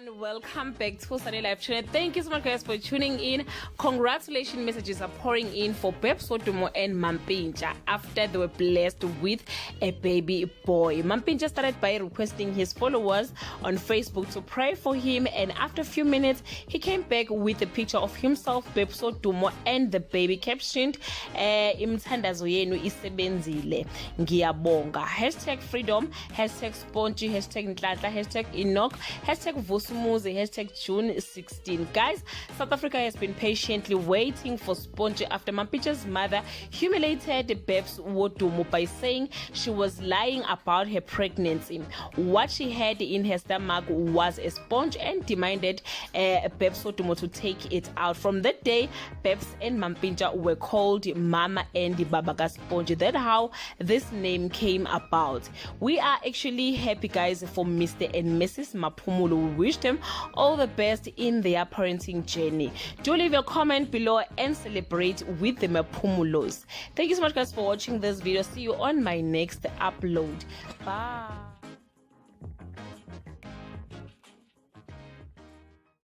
everyone, welcome back to Sunny Live Channel. Thank you so much guys for tuning in. Congratulations messages are pouring in for Babes Wodumo and Mampintsha after they were blessed with a baby boy. Mampintsha started by requesting his followers on Facebook to pray for him, and after a few minutes he came back with a picture of himself, Babes Wodumo, and the baby captioned imthandazo yenu isebenzile ngiyabonga #freedom #spongy #nhlanhla #enoch #vusumuzi #June 16. Guys, South Africa has been patiently waiting for Spongy after Mampintsha's mother humiliated Babes Wodumo by saying she was lying about her pregnancy. What she had in her stomach was a sponge and demanded Babes Wodumo to take it out. From that day, Babes and Mampintsha were called Mama and Baba Spongy. That's how this name came about. We are actually happy guys for Mr. and Mrs. Maphumulo. We wish them all the best in their parenting journey. Do leave your comment below and celebrate with the Maphumulos. Thank you so much guys for watching this video. See you on my next upload. Bye.